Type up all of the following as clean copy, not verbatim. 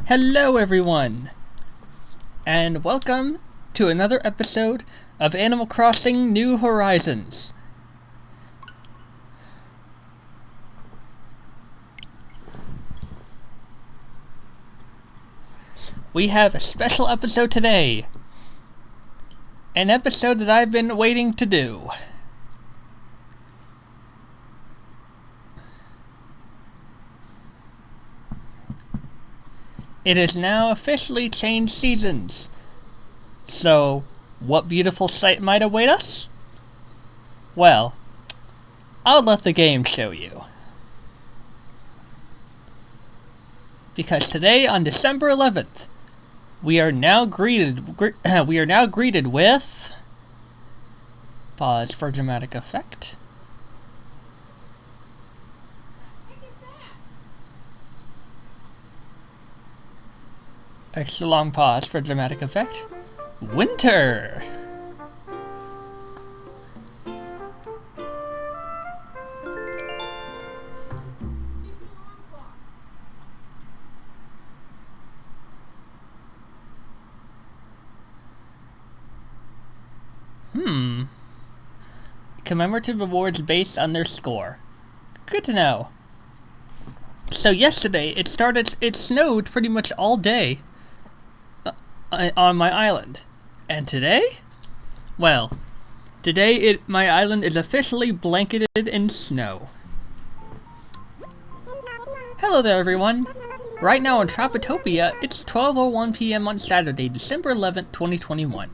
Hello everyone, and welcome to another episode of Animal Crossing New Horizons. We have a special episode today. An episode that I've been waiting to do. It has now officially changed seasons. So, what beautiful sight might await us? Well, I'll let the game show you. Because today, on December 11th, we are now greeted with... Pause for dramatic effect. Extra long pause for dramatic effect. Winter! Commemorative awards based on their score. Good to know. So yesterday, it snowed pretty much all day on my island. And today? Well, today my island is officially blanketed in snow. Hello there everyone! Right now in TROPITOPIA, it's 12:01 PM on Saturday, December 11th, 2021.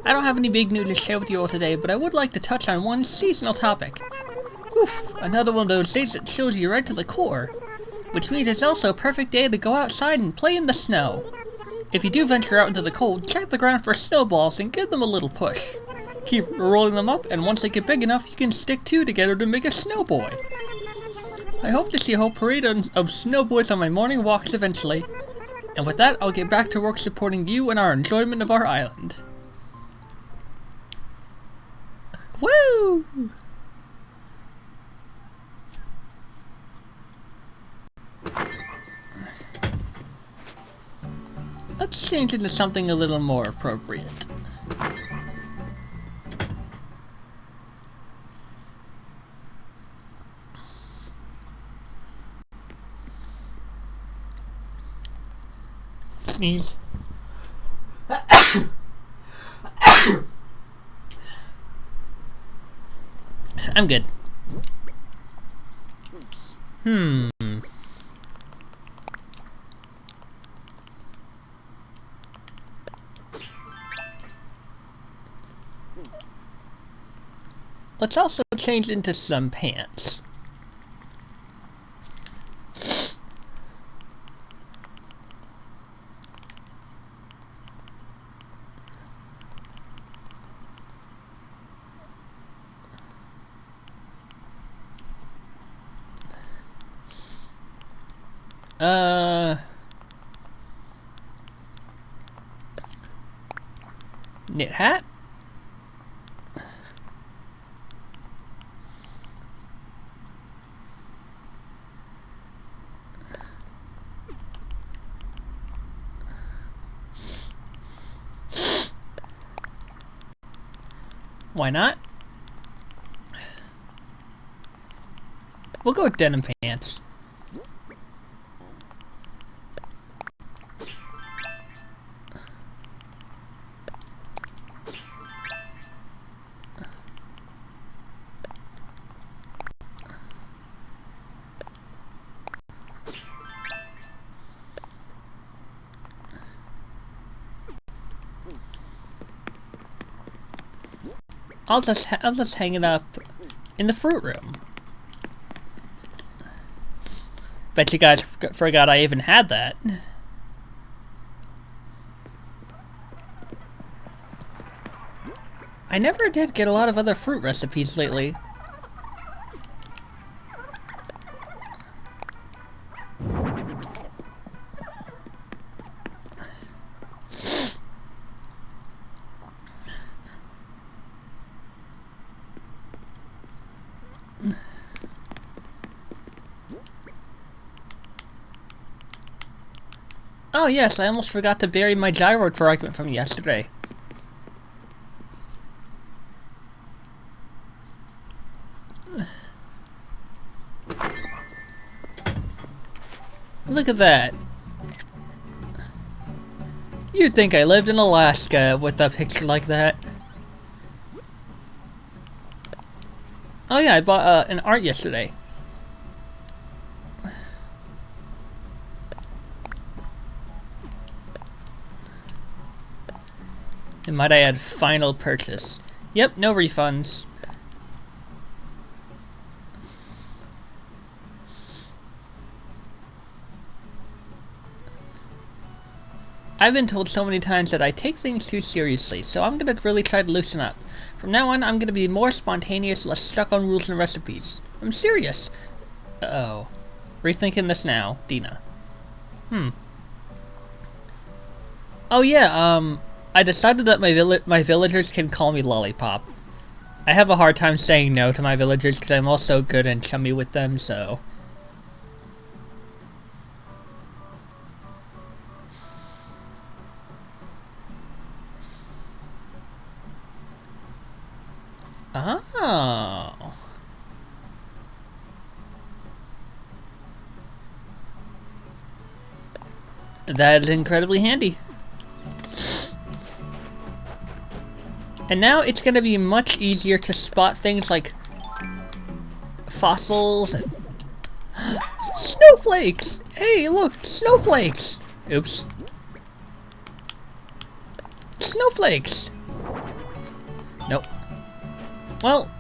I don't have any big news to share with you all today, but I would like to touch on one seasonal topic. Oof, another one of those days that chills you right to the core. Which means it's also a perfect day to go outside and play in the snow. If you do venture out into the cold, check the ground for snowballs and give them a little push. Keep rolling them up, and once they get big enough, you can stick two together to make a snowboy. I hope to see a whole parade of snowboys on my morning walks eventually. And with that, I'll get back to work supporting you and our enjoyment of our island. Woo! Let's change into something a little more appropriate. Sneeze. I'm good. Let's also change into some pants. Knit hat? Why not? We'll go with denim pants. I'll just hang it up in the fruit room. Bet you guys forgot I even had that. I never did get a lot of other fruit recipes lately. Oh yes, I almost forgot to bury my gyroid fragment from yesterday. Look at that. You'd think I lived in Alaska with a picture like that. Oh yeah, I bought an art yesterday. And might I add, final purchase. Yep, no refunds. I've been told so many times that I take things too seriously, so I'm gonna really try to loosen up. From now on, I'm gonna be more spontaneous, less stuck on rules and recipes. I'm serious. Uh-oh. Rethinking this now, Dina. Oh yeah, I decided that my villagers can call me Lollipop. I have a hard time saying no to my villagers because I'm also good and chummy with them, so... Oh. That is incredibly handy. And now it's gonna be much easier to spot things like fossils and snowflakes! Hey, look, snowflakes! Oops. Snowflakes! Nope. Well...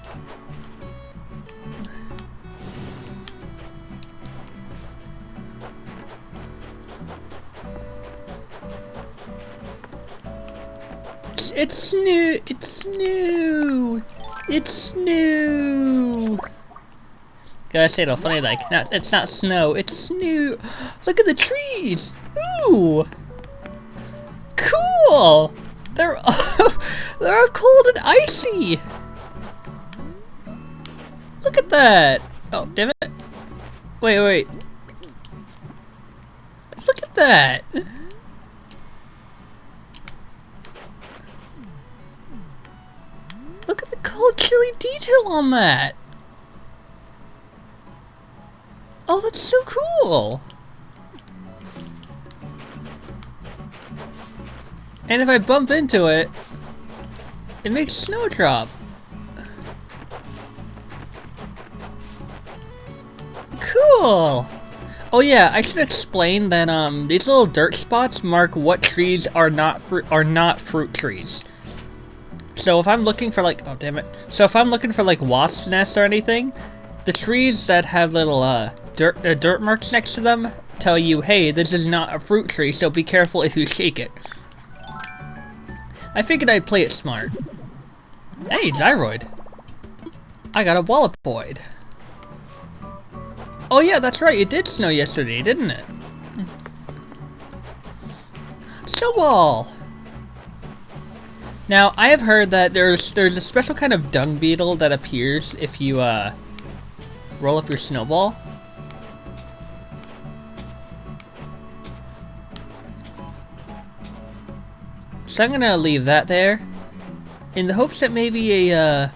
It's new! It's new! It's new! Gotta say though, funny like, it's not snow, it's new! Look at the trees! Ooh! Cool! They're they're cold and icy! Look at that! Oh, damn it. Wait. Look at that! Look at the cold, chilly detail on that! Oh, that's so cool! And if I bump into it, it makes snow drop. Cool! Oh yeah, I should explain that these little dirt spots mark what trees are not fruit trees. So if I'm looking for like, oh damn it. So if I'm looking for like wasp nests or anything, the trees that have little dirt marks next to them tell you, hey, this is not a fruit tree, so be careful if you shake it. I figured I'd play it smart. Hey, gyroid. I got a wallopoid. Oh yeah, that's right, it did snow yesterday, didn't it? Snowball! Now, I have heard that there's a special kind of dung beetle that appears if you roll up your snowball. So I'm gonna leave that there, in the hopes that maybe a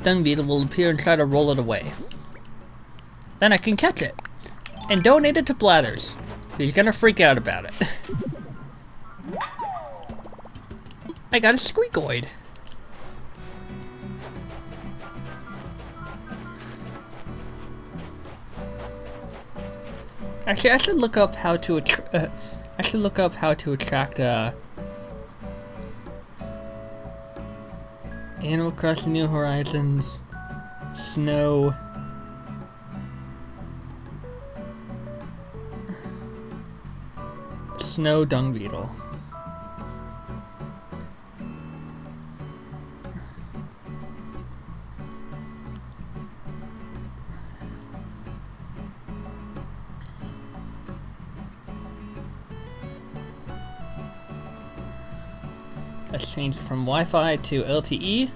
dung beetle will appear and try to roll it away. Then I can catch it, and donate it to Blathers. He's gonna freak out about it. I got a squeakoid. Actually, I should look up how to attract Animal Crossing New Horizons snow dung beetle. Let's change it from Wi-Fi to LTE.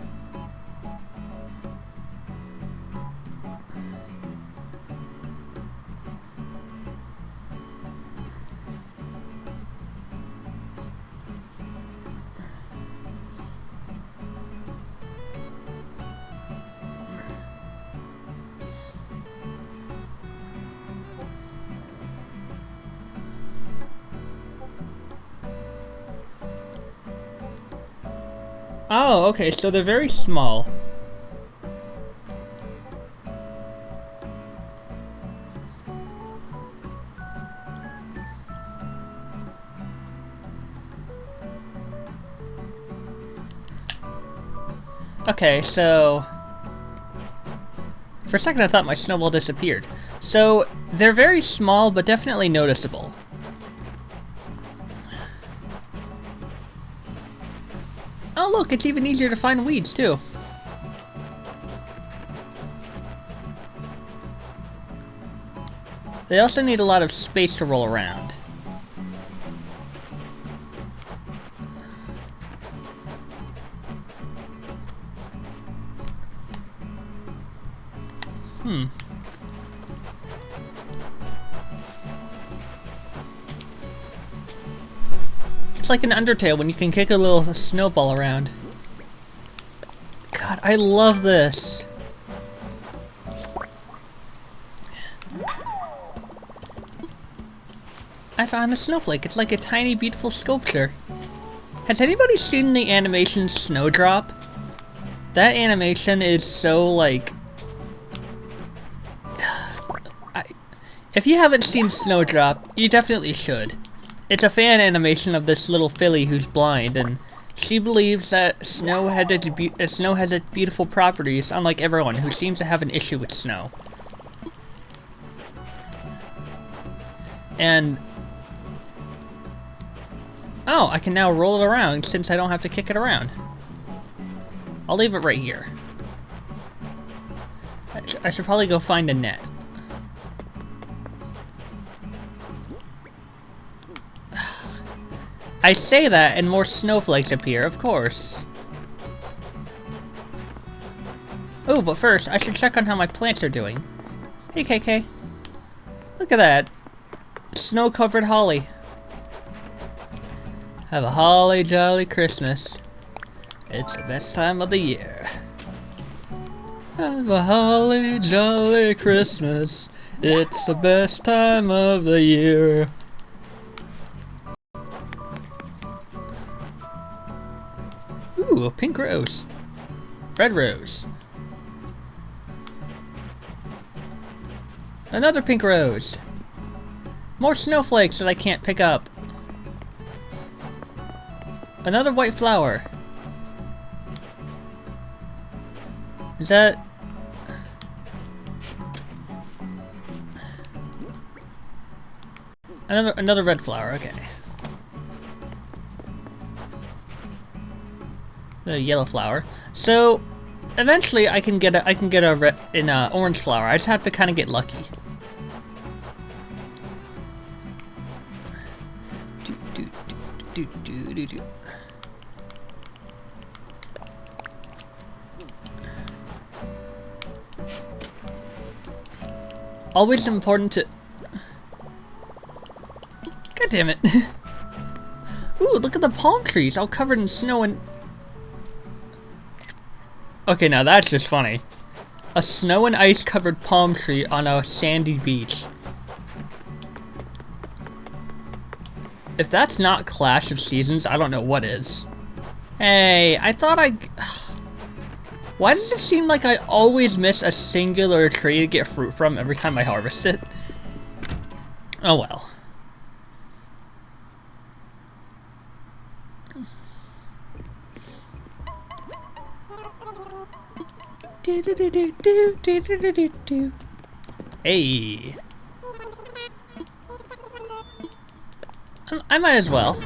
Oh, okay, so they're very small. Okay, so... For a second I thought my snowball disappeared. So, they're very small, but definitely noticeable. Oh look, it's even easier to find weeds, too. They also need a lot of space to roll around. It's like an Undertale when you can kick a little snowball around. God, I love this. I found a snowflake. It's like a tiny, beautiful sculpture. Has anybody seen the animation Snowdrop? That animation is so, like... If you haven't seen Snowdrop, you definitely should. It's a fan animation of this little filly who's blind, and she believes that snow has its beautiful properties, unlike everyone who seems to have an issue with snow. And... oh, I can now roll it around since I don't have to kick it around. I'll leave it right here. I should probably go find a net. I say that and more snowflakes appear, of course. Oh, but first, I should check on how my plants are doing. Hey, KK. Look at that. Snow-covered holly. Have a holly jolly Christmas. It's the best time of the year. Have a holly jolly Christmas. It's the best time of the year. Ooh, a pink rose. Red rose. Another pink rose. More snowflakes that I can't pick up. Another white flower. Is that... Another red flower, okay. The yellow flower. So eventually I can get an orange flower. I just have to kind of get lucky. Always important to... God damn it. Ooh, look at the palm trees all covered in snow and... Okay, now that's just funny. A snow and ice covered palm tree on a sandy beach. If that's not Clash of Seasons, I don't know what is. Hey, I thought I... Why does it seem like I always miss a singular tree to get fruit from every time I harvest it? Oh well. Hey. I might as well.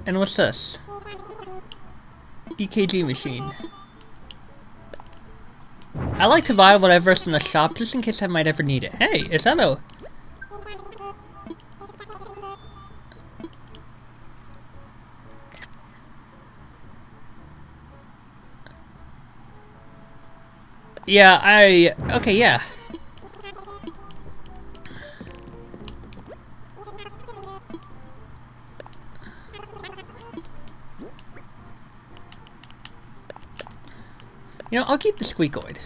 And what's this? EKG machine. I like to buy whatever's in the shop just in case I might ever need it. Hey, is that a... Yeah, okay, yeah. You know, I'll keep the squeakoid.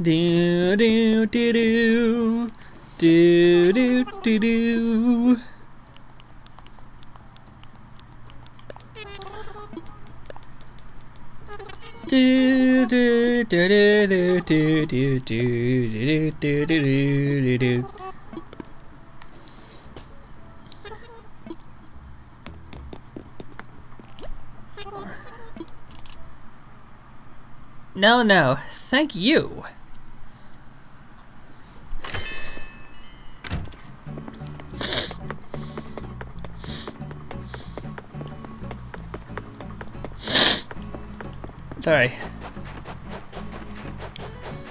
Do do do do do do do do. Do do do do do do do do do do do do. No, no, thank you. Sorry.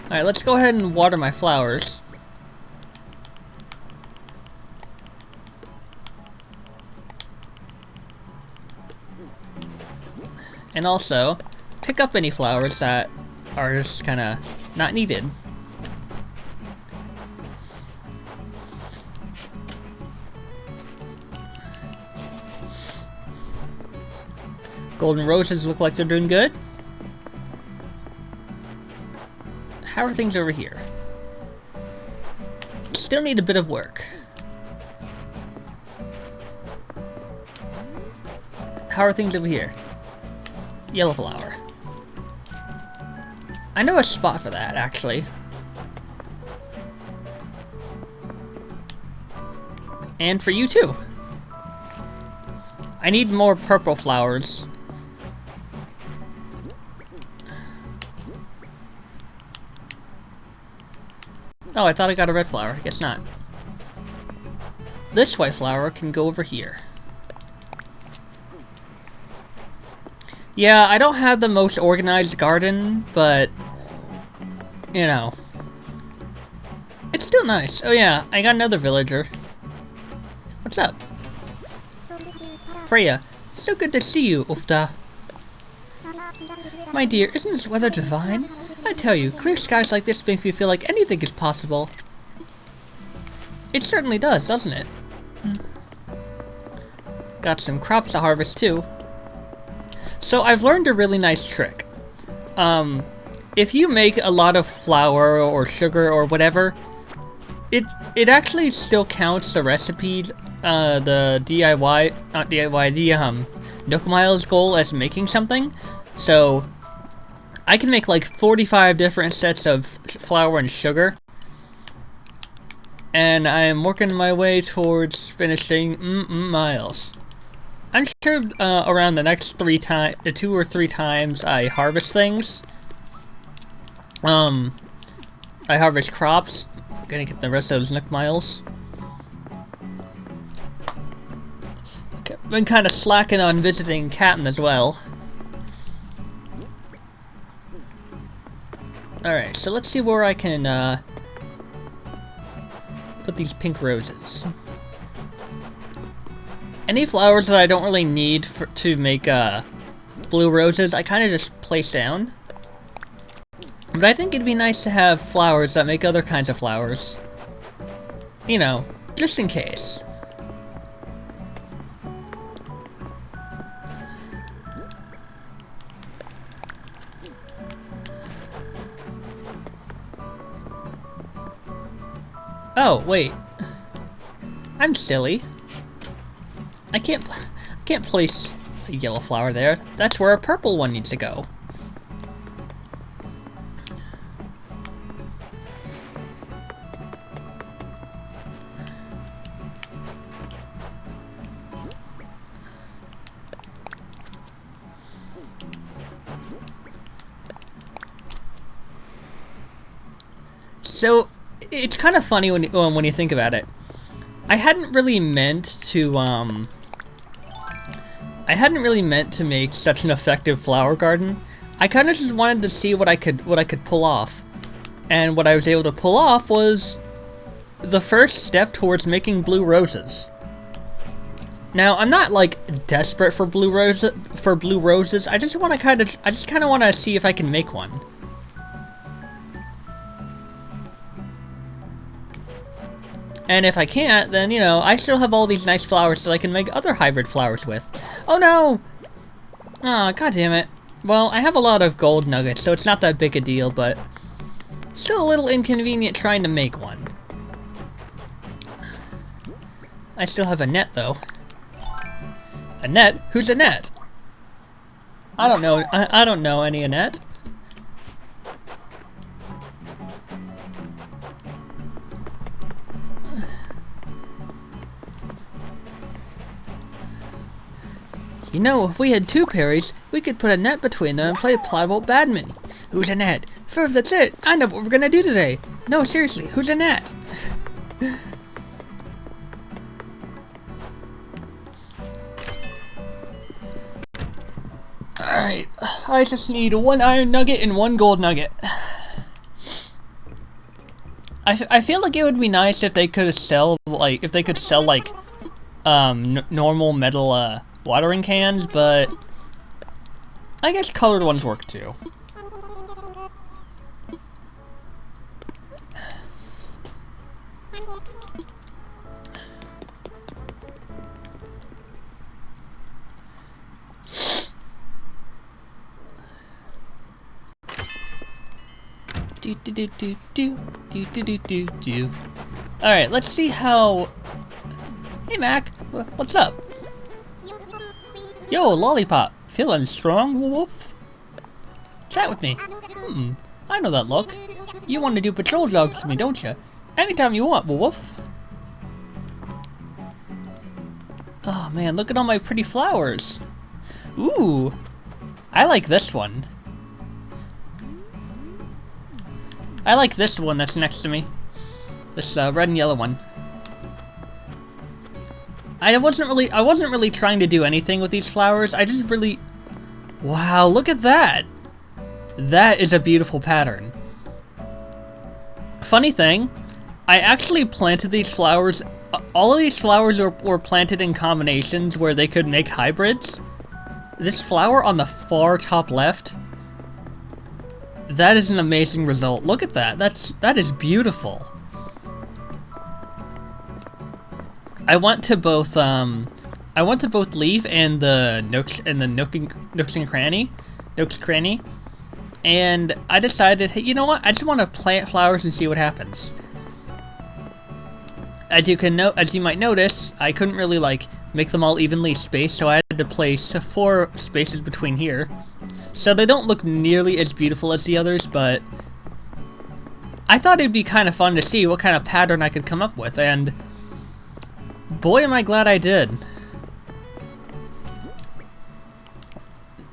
Alright, let's go ahead and water my flowers. And also, pick up any flowers that are just kinda not needed. Golden roses look like they're doing good. How are things over here? Still need a bit of work. How are things over here? Yellow flower. I know a spot for that, actually. And for you too. I need more purple flowers. Oh, I thought I got a red flower. I guess not. This white flower can go over here. Yeah, I don't have the most organized garden, but, you know, it's still nice. Oh yeah, I got another villager. What's up? Freya, so good to see you, Ufta. My dear, isn't this weather divine? I tell you, clear skies like this make me feel like anything is possible. It certainly does, doesn't it? Got some crops to harvest too. So I've learned a really nice trick. If you make a lot of flour or sugar or whatever, it actually still counts the recipe, the DIY, not DIY, the Nook Miles goal as making something. So I can make like 45 different sets of flour and sugar. And I'm working my way towards finishing miles. I'm sure around the next 2 or 3 times I harvest things. I harvest crops. I'm gonna get the rest of those Nook Miles. Okay, I've been kind of slacking on visiting Captain as well. Alright, so let's see where I can put these pink roses. Any flowers that I don't really need to make blue roses, I kind of just place down. But I think it'd be nice to have flowers that make other kinds of flowers. You know, just in case. Oh, wait. I'm silly. I can't place a yellow flower there. That's where a purple one needs to go. So, it's kind of funny when you think about it. I hadn't really meant to make such an effective flower garden. I kind of just wanted to see what I could pull off. And what I was able to pull off was the first step towards making blue roses. Now, I'm not like desperate for blue roses. I just kind of want to see if I can make one. And if I can't, then, you know, I still have all these nice flowers that I can make other hybrid flowers with. Oh no! Aw, god damn it. Well, I have a lot of gold nuggets, so it's not that big a deal, but Still a little inconvenient trying to make one. I still have a net though. Annette? Who's Annette? I don't know. I don't know any Annette. You know, if we had two Perrys, we could put a net between them and play plot-volt badminton. Who's Annette? Ferv, that's it. I know what we're gonna do today. No, seriously, who's Annette? Alright, I just need one iron nugget and one gold nugget. I feel like it would be nice if they could sell, like, normal metal, watering cans, but I guess colored ones work too. Alright, let's see how... Hey Mac, what's up? Yo, Lollipop, feeling strong, Wolf? Chat with me. I know that look. You want to do patrol jogs with me, don't you? Anytime you want, Wolf. Oh man, look at all my pretty flowers. Ooh, I like this one. I like this one that's next to me. This red and yellow one. I wasn't really trying to do anything with these flowers. I just really... Wow, look at that! That is a beautiful pattern. Funny thing, I actually planted these flowers... All of these flowers were planted in combinations where they could make hybrids. This flower on the far top left... That is an amazing result. Look at that. That is beautiful. I want to both leaf and the nooks and cranny, and I decided, hey, you know what? I just want to plant flowers and see what happens. As you might notice, I couldn't really like make them all evenly spaced, so I had to place 4 spaces between here. So they don't look nearly as beautiful as the others, but I thought it'd be kind of fun to see what kind of pattern I could come up with, and boy am I glad I did.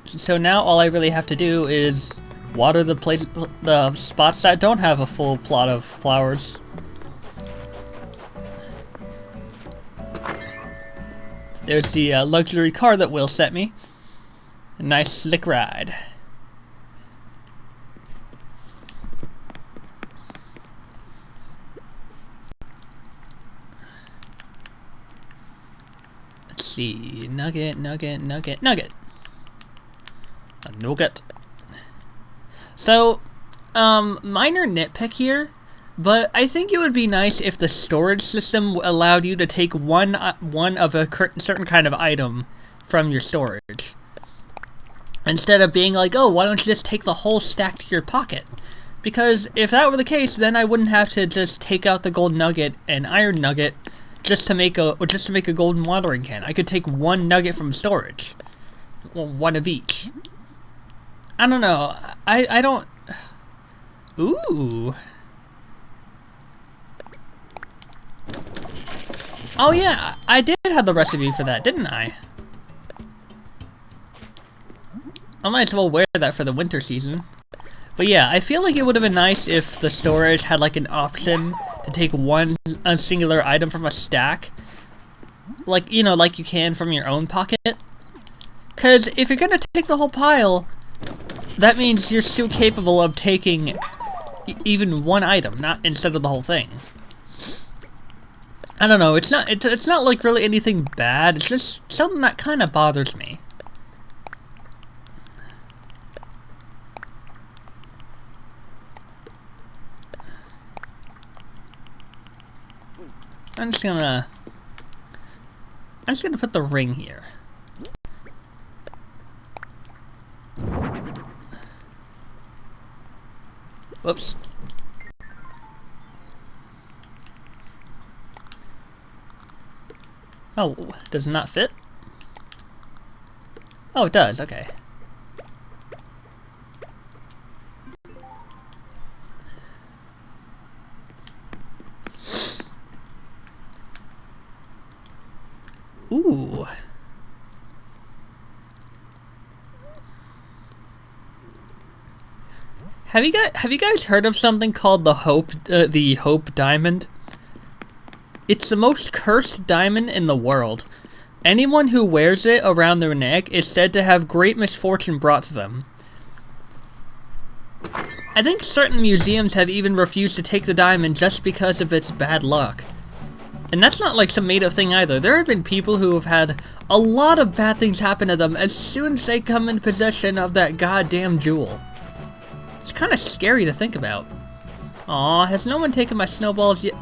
So now all I really have to do is water the spots that don't have a full plot of flowers. There's the luxury car that Will sent me. A nice slick ride. Let's see. Nugget. A nugget. So, minor nitpick here, but I think it would be nice if the storage system allowed you to take one of a certain kind of item from your storage. Instead of being like, oh, why don't you just take the whole stack to your pocket? Because if that were the case, then I wouldn't have to just take out the gold nugget and iron nugget just to make a golden watering can. I could take one nugget from storage. Well, one of each. I don't know. I don't... Ooh. Oh yeah, I did have the recipe for that, didn't I? I might as well wear that for the winter season. But yeah, I feel like it would have been nice if the storage had like an option to take a singular item from a stack. Like, you know, like you can from your own pocket. Because if you're gonna take the whole pile, that means you're still capable of taking even one item, not instead of the whole thing. I don't know, it's not like really anything bad, it's just something that kind of bothers me. I'm just gonna put the ring here. Whoops. Oh, does it not fit? Oh, it does, okay. Ooh. Have you guys heard of something called the Hope Diamond? It's the most cursed diamond in the world. Anyone who wears it around their neck is said to have great misfortune brought to them. I think certain museums have even refused to take the diamond just because of its bad luck. And that's not like some made-up thing either. There have been people who have had a lot of bad things happen to them as soon as they come in possession of that goddamn jewel. It's kind of scary to think about. Aw, has no one taken my snowballs yet?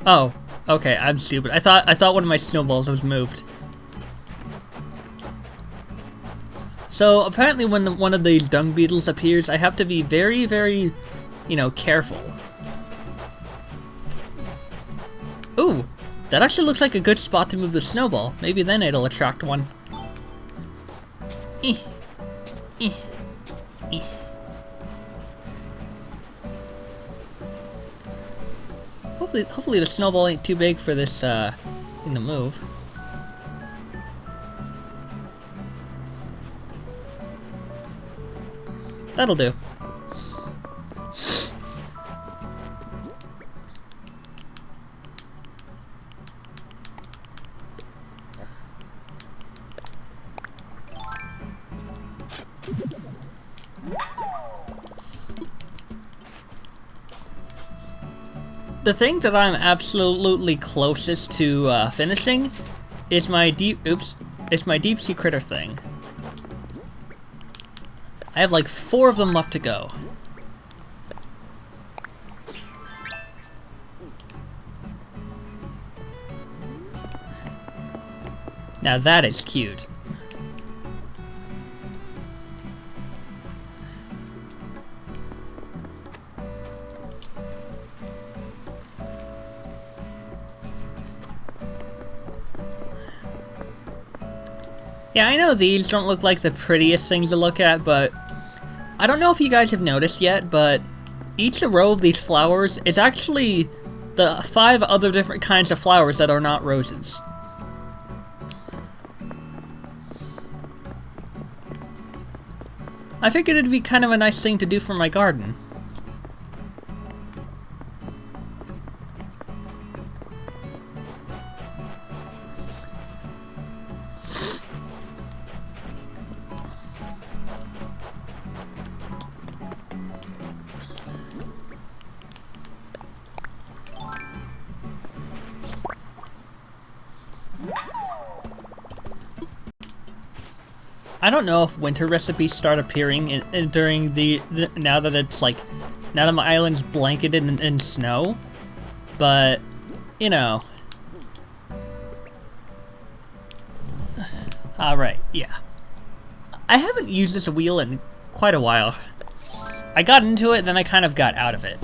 Oh, okay, I'm stupid. I thought one of my snowballs was moved. So apparently when one of these dung beetles appears, I have to be very, very, you know, careful. Ooh, that actually looks like a good spot to move the snowball. Maybe then it'll attract one. Hopefully the snowball ain't too big for this thing to move. That'll do. The thing that I'm absolutely closest to finishing is my deep sea critter thing. I have like 4 of them left to go. Now that is cute. Yeah, I know these don't look like the prettiest things to look at, but I don't know if you guys have noticed yet, but each row of these flowers is actually the 5 other different kinds of flowers that are not roses. I figured it'd be kind of a nice thing to do for my garden. I don't know if winter recipes start appearing during now that my island's blanketed in snow, but you know. Alright, yeah. I haven't used this wheel in quite a while. I got into it, then I kind of got out of it.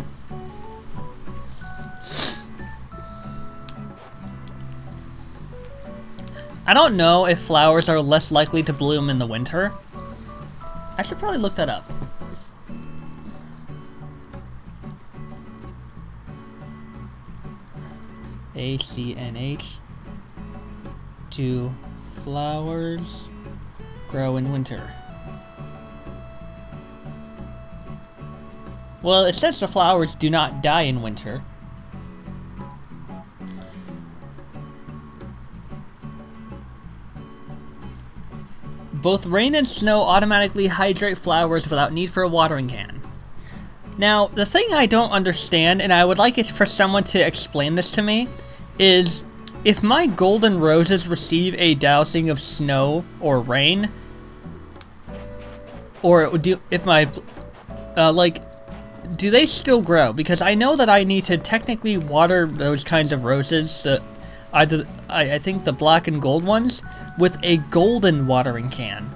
I don't know if flowers are less likely to bloom in the winter. I should probably look that up. ACNH. Do flowers grow in winter? Well, it says the flowers do not die in winter. Both rain and snow automatically hydrate flowers without need for a watering can. Now, the thing I don't understand, and I would like it for someone to explain this to me, is if my golden roses receive a dousing of snow or rain, or do they still grow? Because I know that I need to technically water those kinds of roses, I think the black and gold ones, with a golden watering can.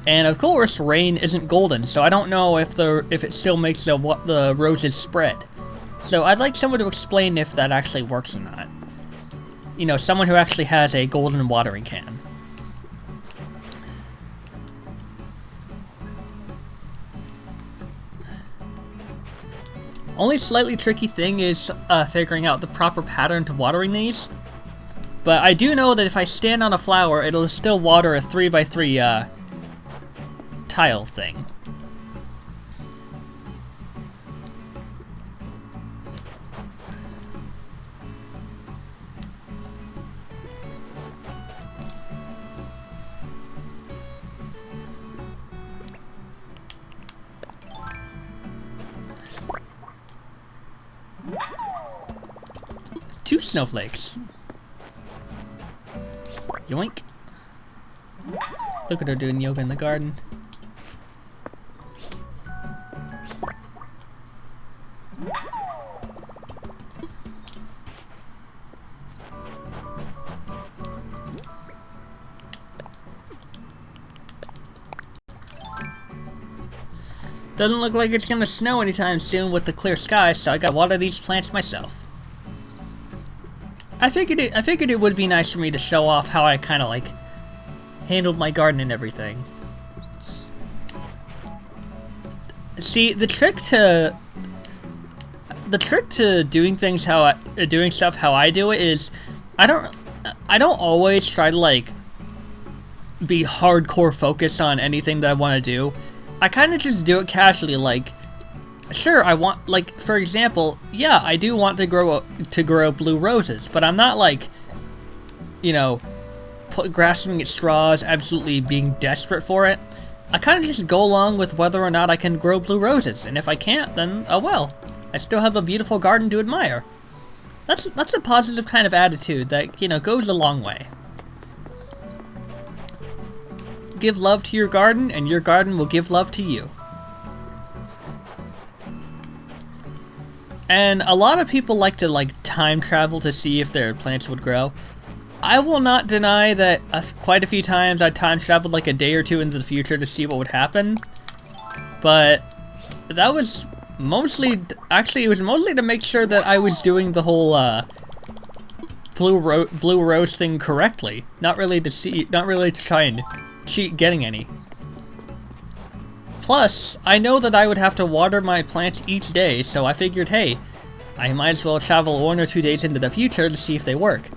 And of course, rain isn't golden, so I don't know if it still makes the roses spread. So I'd like someone to explain if that actually works or not. You know, someone who actually has a golden watering can. Only slightly tricky thing is figuring out the proper pattern to watering these. But I do know that if I stand on a flower, it'll still water a 3x3 tile thing. Two snowflakes. Yoink. Look at her doing yoga in the garden. Doesn't look like it's gonna snow anytime soon with the clear skies, so I gotta water these plants myself. I figured it would be nice for me to show off how I kind of like handled my garden and everything. See, the trick to doing things doing stuff how I do it is I don't always try to like be hardcore focused on anything that I want to do. I kind of just do it casually, like, sure, I want, like, for example, yeah, I do want to grow blue roses, but I'm not, like, you know, grasping at straws, absolutely being desperate for it. I kind of just go along with whether or not I can grow blue roses, and if I can't, then, oh well. I still have a beautiful garden to admire. That's a positive kind of attitude that, you know, goes a long way. Give love to your garden, and your garden will give love to you. And a lot of people like to like time travel to see if their plants would grow. I will not deny that quite a few times I time traveled like a day or two into the future to see what would happen. But that was mostly, actually it was mostly to make sure that I was doing the whole blue rose thing correctly. Not really to try and cheat getting any. Plus, I know that I would have to water my plants each day, so I figured, hey, I might as well travel 1 or 2 days into the future to see if they work.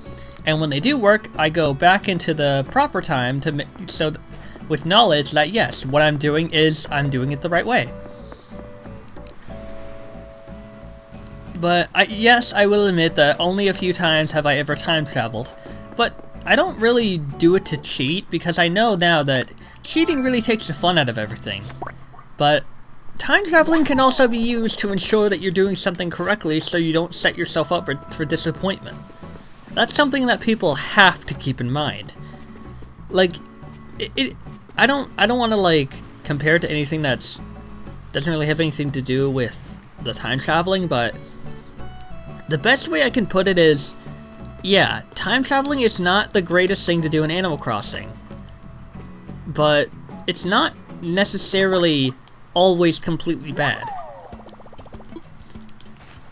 And when they do work, I go back into the proper time to with knowledge that yes, what I'm doing is I'm doing it the right way. But yes, I will admit that only a few times have I ever time traveled, but I don't really do it to cheat because I know now that cheating really takes the fun out of everything. But time traveling can also be used to ensure that you're doing something correctly so you don't set yourself up for disappointment. That's something that people have to keep in mind. Like, I don't want to like compare it to anything that's doesn't really have anything to do with the time traveling, but the best way I can put it is, yeah, time traveling is not the greatest thing to do in Animal Crossing, but it's not necessarily always completely bad.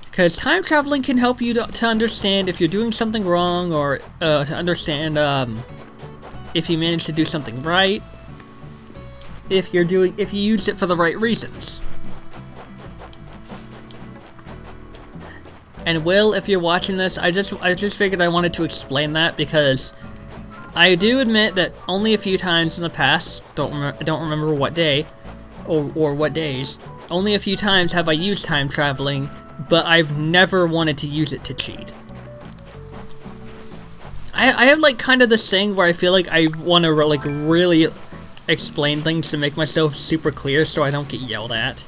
Because time traveling can help you to understand if you're doing something wrong, or to understand if you manage to do something right, if you use it for the right reasons. And Will, if you're watching this, I just figured I wanted to explain that because I do admit that only a few times in the past, don't remember what day or what days, only a few times have I used time traveling, but I've never wanted to use it to cheat. I have like kind of this thing where I feel like I want to like really explain things to make myself super clear so I don't get yelled at.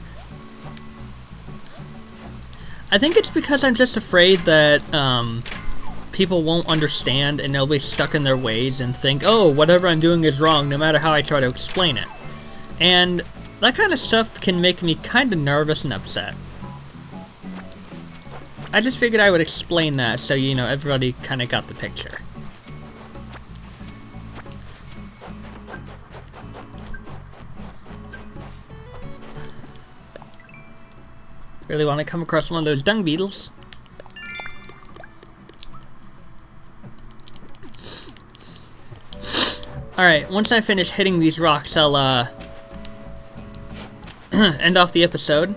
I think it's because I'm just afraid that people won't understand and they'll be stuck in their ways and think, oh, whatever I'm doing is wrong no matter how I try to explain it. And that kind of stuff can make me kind of nervous and upset. I just figured I would explain that so, you know, everybody kind of got the picture. Really want to come across one of those dung beetles. Alright, once I finish hitting these rocks, I'll, end off the episode.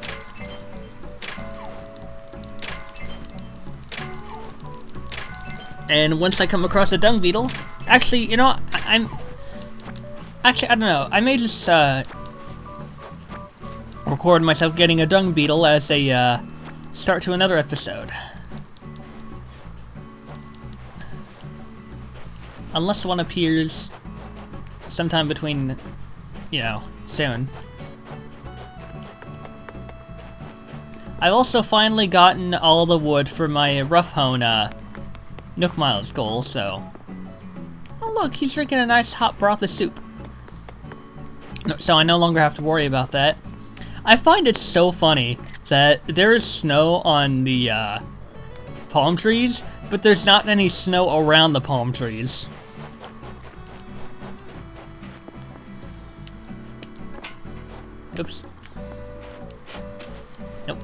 And once I come across a dung beetle... Actually, you know, Actually, I don't know. I may just, record myself getting a dung beetle as a, start to another episode. Unless one appears sometime between, you know, soon. I've also finally gotten all the wood for my rough hone, Nook Miles goal, so... Oh look, he's drinking a nice hot broth of soup. No, so I no longer have to worry about that. I find it so funny that there is snow on the, palm trees, but there's not any snow around the palm trees. Oops. Nope.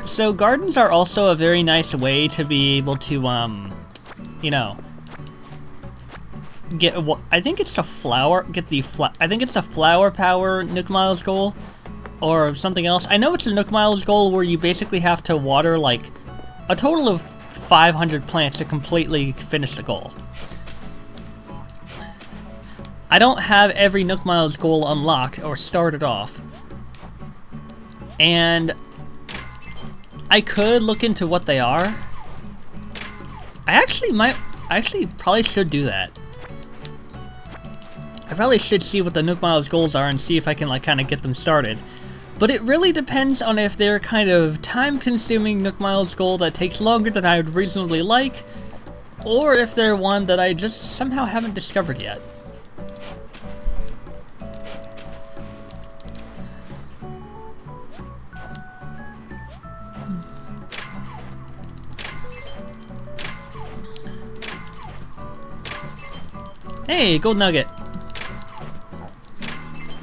So gardens are also a very nice way to be able to, you know, get what I think it's a flower. I think it's a flower power Nook Miles goal, or something else. I know it's a Nook Miles goal where you basically have to water like a total of 500 plants to completely finish the goal. I don't have every Nook Miles goal unlocked or started off, and I could look into what they are. I actually probably should do that. I probably should see what the Nook Miles goals are and see if I can like kind of get them started. But it really depends on if they're kind of time-consuming Nook Miles goal that takes longer than I would reasonably like, or if they're one that I just somehow haven't discovered yet. Hey, gold nugget.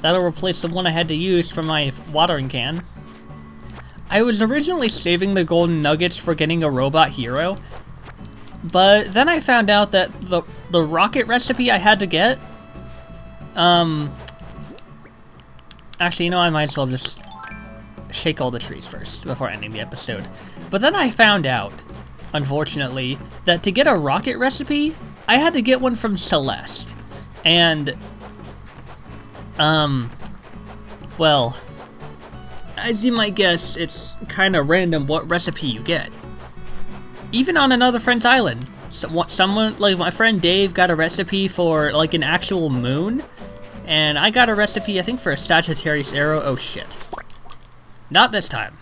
That'll replace the one I had to use for my watering can. I was originally saving the golden nuggets for getting a robot hero, but then I found out that the rocket recipe I had to get, actually, you know, I might as well just shake all the trees first before ending the episode. But then I found out, unfortunately, that to get a rocket recipe, I had to get one from Celeste, and, well, as you might guess, it's kind of random what recipe you get. Even on another friend's island, someone, like my friend Dave got a recipe for, like, an actual moon, and I got a recipe, I think, for a Sagittarius arrow. Oh shit. Not this time.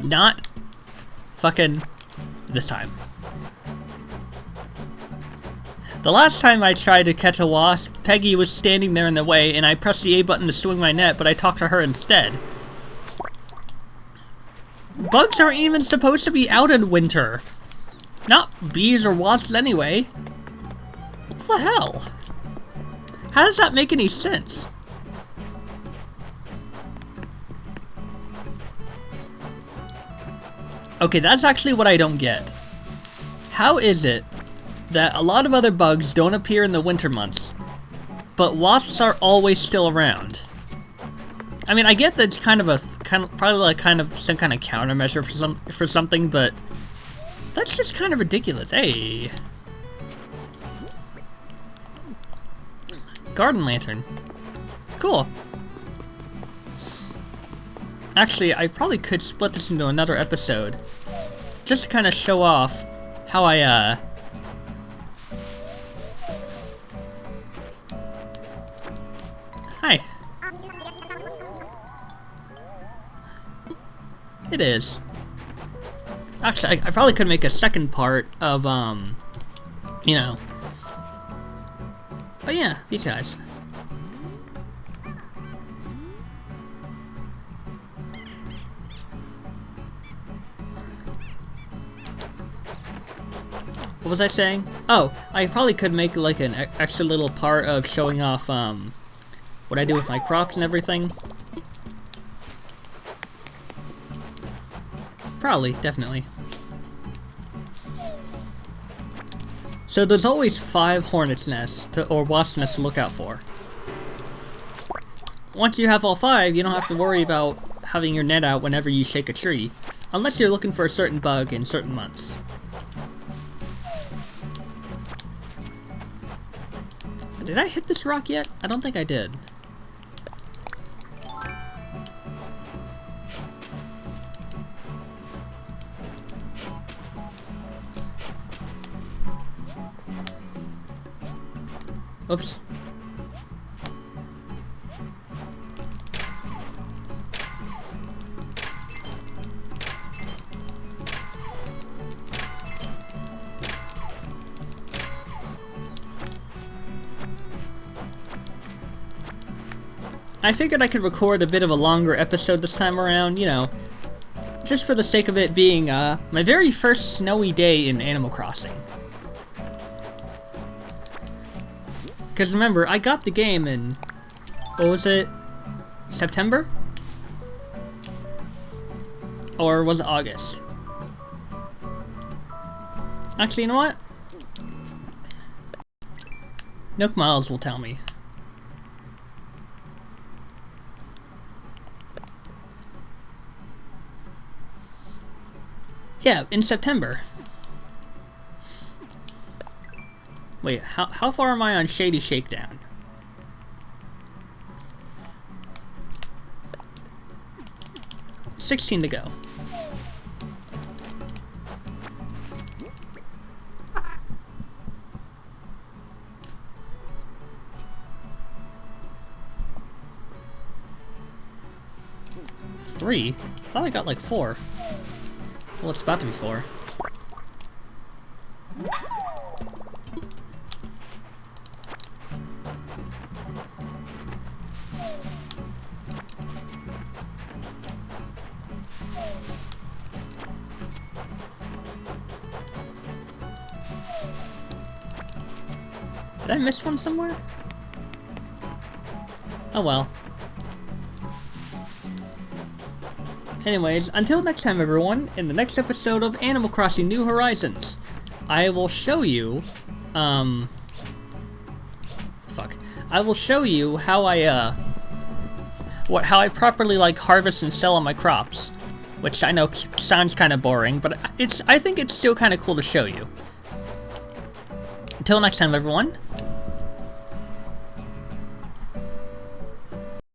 Not fucking this time. The last time I tried to catch a wasp, Peggy was standing there in the way, and I pressed the A button to swing my net, but I talked to her instead. Bugs aren't even supposed to be out in winter. Not bees or wasps anyway. What the hell? How does that make any sense? Okay, that's actually what I don't get. How is it that a lot of other bugs don't appear in the winter months, but wasps are always still around? I mean, I get that it's probably some kind of countermeasure for something, but that's just kind of ridiculous. Hey, garden lantern, cool. Actually, I probably could split this into another episode, just to kind of show off how I Hi. It is. Actually, I probably could make a second part of, you know. Oh yeah, these guys. What was I saying? Oh, I probably could make like an extra little part of showing off what I do with my crops and everything. Probably, definitely. So there's always 5 hornet's nests or wasp nests to look out for. Once you have all 5, you don't have to worry about having your net out whenever you shake a tree, unless you're looking for a certain bug in certain months. Did I hit this rock yet? I don't think I did. Oops. I figured I could record a bit of a longer episode this time around, you know, just for the sake of it being my very first snowy day in Animal Crossing. Because remember, I got the game in, what was it, September? Or was it August? Actually, you know what? Nook Miles will tell me. Yeah, in September. Wait, how far am I on Shady Shakedown? $16 to go. Three? I thought I got like 4. Well, it's about to be 4. Did I miss one somewhere? Oh well. Anyways, until next time everyone, in the next episode of Animal Crossing New Horizons, I will show you, I will show you how I, how I properly, like, harvest and sell on my crops. Which I know sounds kind of boring, but I think it's still kind of cool to show you. Until next time everyone,